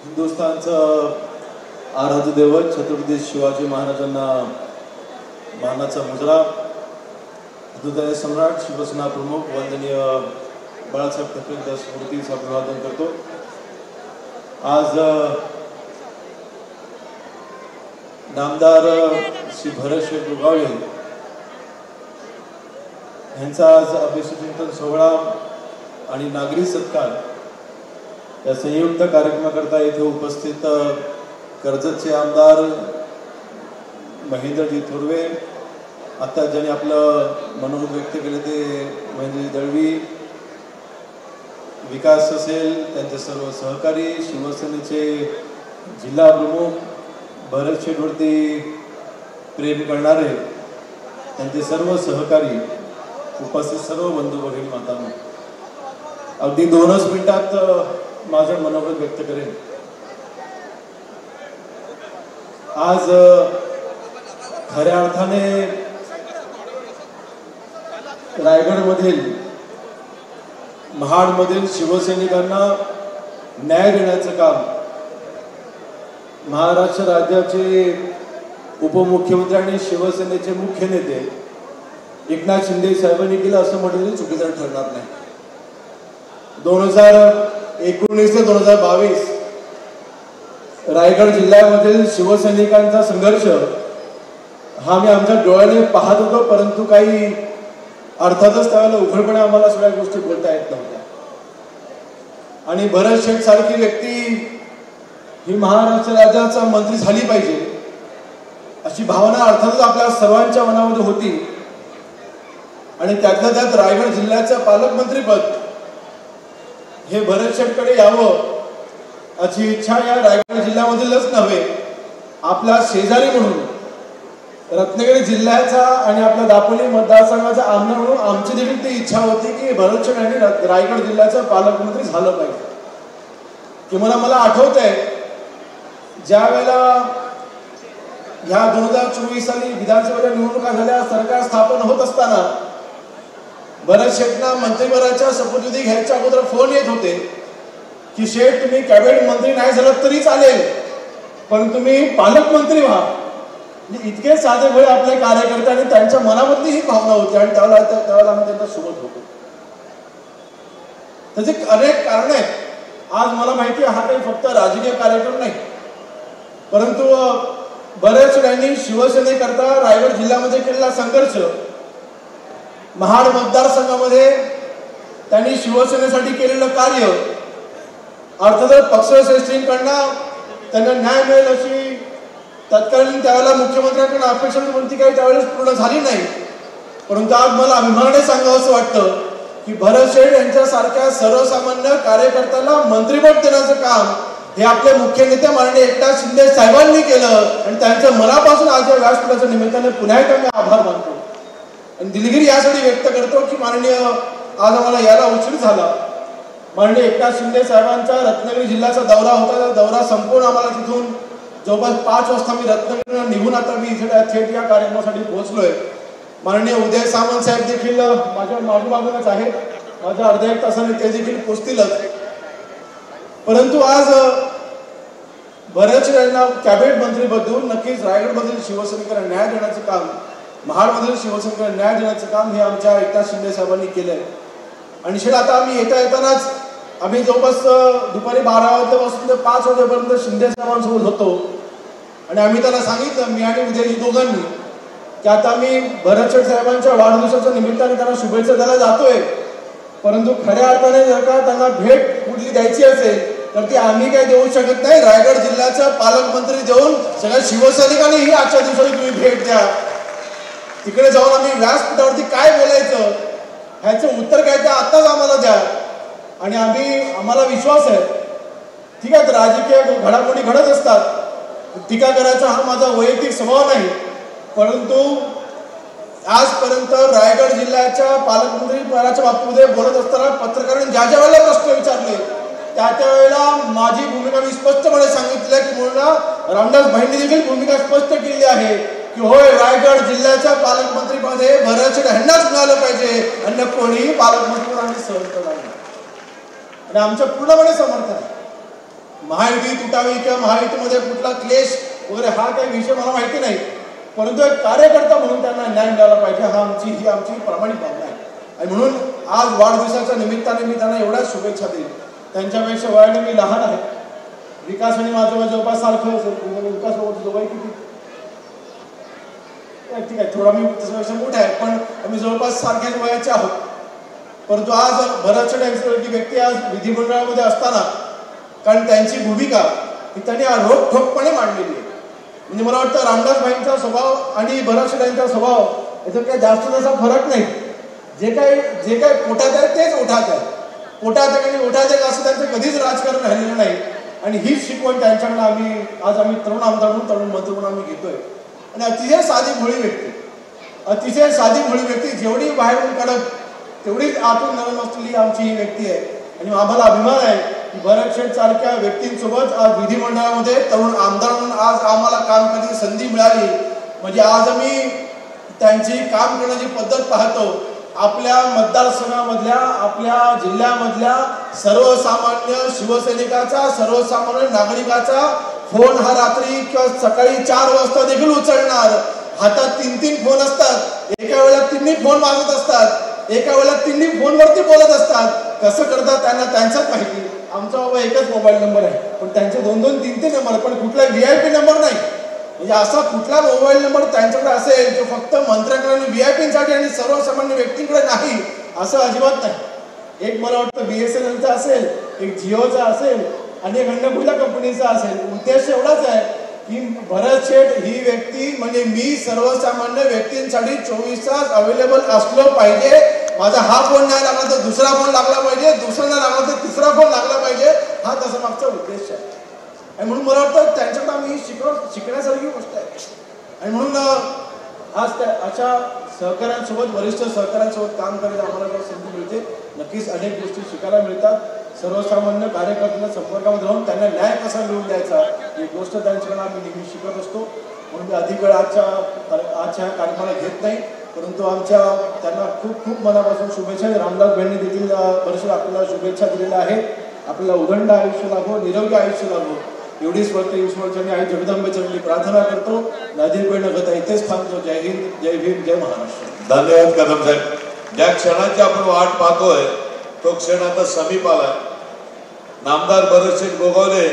हिंदुस्थानचं आराध्य दैवत छत्रपती शिवाजी महाराजांना मानाचा मुजरा, हृदय सम्राट शिवसेना प्रमुख वंदनीय बाळासाहेब ठाकरे यांच्या स्मृतीस अभिवादन करतो। आज नामदार श्री भरतशेठ गोगावले यांचा आज अभिषेकचिंतन सोहळा आणि नागरी सत्कार या संयुक्त कार्यक्रमाकरता येथे उपस्थित कर्जतचे आमदार महेंद्रजी थोरवे, आता ज्यांनी आपलं मनोगत व्यक्त केले ते महेंद्रजी दळवी, विकास असेल त्यांचे सर्व सहकारी, शिवसेनेचे जिल्हा प्रमुख, भरतशेठवरती प्रेम करणारे त्यांचे सर्व सहकारी, उपस्थित सर्व बंधू भगिनी मातांनो, अगदी 2च मिनिटात माझं मनोगत व्यक्त करेन। आज खऱ्या अर्थाने रायगडमधील महाडमधील शिवसैनिकांना न्याय देण्याचं काम महाराष्ट्र राज्याचे उपमुख्यमंत्री आणि शिवसेनेचे मुख्य नेते एकनाथ शिंदे साहेबांनी केलं असं म्हटलं चुकीचं ठरणार नाही। 2019 ते 2022 रायगड जिल्ह्यामधील शिवसैनिकांचा संघर्ष हा मी आमच्या डोळ्याने पाहत होतो, परंतु काही अर्थातच त्यावेळेला उघडपणे आम्हाला सगळ्या गोष्टी बोलता येत नव्हत्या। आणि भरतशेठ सारखी व्यक्ती ही महाराष्ट्र राज्याचा मंत्री झाली पाहिजे अशी भावना अर्थातच आपल्या सर्वांच्या मनामध्ये होती। आणि त्यातल्या त्यात रायगड जिल्ह्याचं पालकमंत्रीपद हे भरतशेठकडे यावं अशी इच्छा या रायगड जिल्ह्यामधीलच नव्हे, आपला शेजारी म्हणून रत्नागिरी जिल्ह्याचा आणि आपल्या दापोली मतदारसंघाचा आमदार म्हणून आमची देखील ती इच्छा होती की भरतशेठ यांनी रायगड जिल्ह्याचा पालकमंत्री झालं पाहिजे। किंवा मला आठवतंय ज्या वेळेला ह्या 2024 साली विधानसभेच्या निवडणुका झाल्या, सरकार स्थापन होत असताना भरतशेठना मंत्रिपदाच्या शपथविधी घ्यायच्या अगोदर फोन येत होते की शेठ तुम्ही कॅबिनेट मंत्री नाही झालात तरी चालेल, पण तुम्ही पालकमंत्री व्हा। म्हणजे इतके साधे भोळे आपले कार्यकर्ते आणि त्यांच्या मनामधली ही भावना होती आणि त्यावेळेला आम्ही त्यांच्या सोबत होतो। त्याचे अनेक कारण आहेत। आज मला माहिती आहे हा काही फक्त राजकीय कार्यक्रम नाही, परंतु भरतशेठ यांनी शिवसेनेकरता रायगड जिल्ह्यामध्ये केलेला संघर्ष, महाड मतदारसंघामध्ये त्यांनी शिवसेनेसाठी केलेलं कार्य, अर्थातच पक्षश्रेष्ठींकडनं त्यांना न्याय मिळेल अशी तत्कालीन त्यावेळेला मुख्यमंत्र्यांकडून अपेक्षा होती, काही त्यावेळेस पूर्ण झाली नाही। परंतु आज मला अभिमानाने सांगावं असं वाटतं की भरतशेठ यांच्यासारख्या सर्वसामान्य कार्यकर्त्याला मंत्रिपद देण्याचं काम हे आपले मुख्य नेते माननीय एकनाथ शिंदे साहेबांनी केलं आणि त्यांच्या मनापासून आज या व्यासपीठाच्या निमित्ताने पुन्हा एकदा मी आभार मानतो आणि दिलगिरी यासाठी व्यक्त करतो की माननीय आज आम्हाला यायला उशीर झाला। माननीय एकनाथ शिंदे साहेबांचा रत्नागिरी जिल्ह्याचा दौरा होता, त्या दौरा संपूर्ण आम्हाला तिथून जवळपास 5 वाजता मी रत्नागिरीला निघून आता मी इथे थेट या कार्यक्रमासाठी पोहोचलोय। माननीय उदय सामंत साहेब देखील माझ्या मागोमागूनच आहेत, माझ्या अर्ध्या 1 तासाने ते देखील पोहोचतीलच। परंतु आज भरतशेठ यांना कॅबिनेट मंत्रीपद देऊन नक्कीच रायगडमधील शिवसैनिकांना न्याय देण्याचं काम, महाडमधील शिवसैनिकांना न्याय देण्याचं काम हे आमच्या एकनाथ शिंदे साहेबांनी केलंय। आणि शेठ आता आम्ही येतानाच आम्ही जवळपास दुपारी 12 वाजल्यापासून ते 5 वाजेपर्यंत शिंदे साहेबांसोबत होतो आणि आम्ही त्यांना सांगितलं, मी आणि उदयजी दोघांनी, की आता आम्ही भरतशेठ साहेबांच्या वाढदिवसाच्या निमित्ताने त्यांना शुभेच्छा द्यायला जातोय, परंतु खऱ्या अर्थाने जर का त्यांना भेट कुठली द्यायची असेल तर ती आम्ही काही देऊ शकत नाही, रायगड जिल्ह्याचा पालकमंत्री देऊन सगळ्या शिवसैनिकांनीही आजच्या दिवसाला तुम्ही भेट द्या। तिकडे जाऊन आम्ही व्यासपीठावरती काय बोलायचं ह्याचं उत्तर काय ते आत्ताच आम्हाला द्या। आणि आम्हाला विश्वास आहे, ठीक आहे राजकीय घडामोडी घडत असतात, टीका करायचा हा माझा वैयक्तिक स्वभाव नाही, परंतु आजपर्यंत रायगड जिल्ह्याच्या पालकमंत्री पदाच्या बाबतीमध्ये बोलत असताना पत्रकारांनी ज्या ज्या वेळेला प्रश्न विचारले त्या वेळेला माझी भूमिका मी स्पष्टपणे सांगितली की मुळात रामदास भाईंनी देखील भूमिका स्पष्ट केली आहे की होय रायगड जिल्ह्याच्या पालकमंत्रीपदे भरतशेठ यांनाच मिळालं पाहिजे, अन्य कोणीही पालकमंत्रीपद आम्ही सहन करणार नाही आणि आमचं पूर्णपणे समर्थन आहे। महायुती तुटावी किंवा महायुतीमध्ये कुठला क्लेश वगैरे हा काही विषय मला माहिती नाही, परंतु एक कार्यकर्ता म्हणून त्यांना न्याय मिळाला पाहिजे ही आमची प्रामाणिक भावना आहे. आणि म्हणून आज वाढदिवसाच्या निमित्ताने मी त्यांना एवढ्याच शुभेच्छा देईन. त्यांच्यापेक्षा वयाने मी लहान आहे. विकास आणि माझं जवळपास सारखं विकास वय किती ठीक आहे, थोडा मी त्याच्यापेक्षा मोठा आहे, पण आम्ही जवळपास सारख्याच वयाचे आहोत. परंतु आज भरत शेठ यांच्यासारखी व्यक्ती आज विधिमंडळामध्ये असताना, कारण त्यांची भूमिका ही त्यांनी रोखठोकपणे मांडलेली आहे. म्हणजे मला वाटतं रामदास भाईंचा स्वभाव आणि भरत शेठ यांचा स्वभाव याच्यात काही जास्त तसा फरक नाही. जे काही पोटात आहे तेच ओठात आहे. पोटात आहे आणि ओठात आहे असं त्यांचं कधीच राजकारण राहिलेलं नाही. आणि हीच शिकवण त्यांच्याकडे आम्ही तरुण आमदार म्हणून तरुण मंत्री म्हणून आम्ही घेतोय. आणि अतिशय साधी भोळी व्यक्ती, जेवढी बाहेरून कडक तेवढीच आतून नरम असलेली आमची ही व्यक्ती आहे. आणि आम्हाला अभिमान आहे की भरत शेठ सारख्या व्यक्तींसोबत आज विधिमंडळामध्ये तरुण आमदार म्हणून आज आम्हाला काम करण्याची संधी मिळाली. म्हणजे आज आम्ही त्यांची काम करण्याची पद्धत पाहतो. आपल्या मतदारसंघामधल्या, आपल्या जिल्ह्यामधल्या सर्वसामान्य शिवसैनिकाचा, सर्वसामान्य नागरिकाचा फोन हा रात्री किंवा सकाळी 4 वाजता देखील उचलणार. हातात 3 फोन असतात, एका वेळेला 3 फोन मागत असतात, एका वेळेला 3 फोनवरती बोलत असतात. कसं करतात त्यांना त्यांच्याच माहिती. आमचा बाबा एकच मोबाईल नंबर आहे, पण त्यांचे 2-2, 3-3 नंबर, पण कुठला VIP नंबर नाही. म्हणजे असा कुठला मोबाईल नंबर त्यांच्याकडे असेल जो फक्त मंत्र्यांकडे आणि VIPसाठी आणि सर्वसामान्य व्यक्तींकडे नाही, असं अजिबात नाही. एक मला वाटतं BSNLचा असेल, एक जिओचा असेल आणि एक अन्य कुठल्या कंपनीचा असेल. उद्देश एवढाच आहे की भरत शेठ ही व्यक्ती म्हणजे मी सर्वसामान्य व्यक्तींसाठी 24 तास अवेलेबल असलो पाहिजे. माझा हा फोन नाही लागला तर दुसरा फोन लागला पाहिजे, दुसरा नाही लागला तर तिसरा फोन लागला पाहिजे, हा त्याचा मागचा उद्देश आहे. आणि म्हणून मला वाटतं त्यांच्याकडे आम्ही शिकण्यासारखी गोष्ट आहे. आणि म्हणून आज अशा सहकाऱ्यांसोबत, वरिष्ठ सहकाऱ्यांसोबत काम करायला आम्हाला जेव्हा संधी मिळते, नक्कीच अनेक गोष्टी शिकायला मिळतात. सर्वसामान्य कार्यकर्त्यांना संपर्कामध्ये राहून त्यांना न्याय कसा मिळवून द्यायचा ही गोष्ट त्यांच्याकडे आम्ही नेहमी शिकत असतो. म्हणून मी अधिक वेळ आजच्या कार्यक्रमाला घेत नाही, परंतु त्यांना खूप खूप मनापासून शुभेच्छा. रामदास भाईंनी देखील बरेचसे आपल्याला शुभेच्छा दिलेल्या आहेत. आपल्याला उदंड आयुष्य लाभो, निरोगी आयुष्य लाभो एवढीच वरती ईश्वरचरणी आई जगदंबेचरणी प्रार्थना करतो. अधिक वेळ न घेता इथेच थांबतो. जय हिंद, जय भीम, जय महाराष्ट्र. धन्यवाद कदम साहेब. ज्या क्षणाची आपण वाट पाहतोय तो क्षण आता समीप आला. नामदार भरत शेठ गोगावले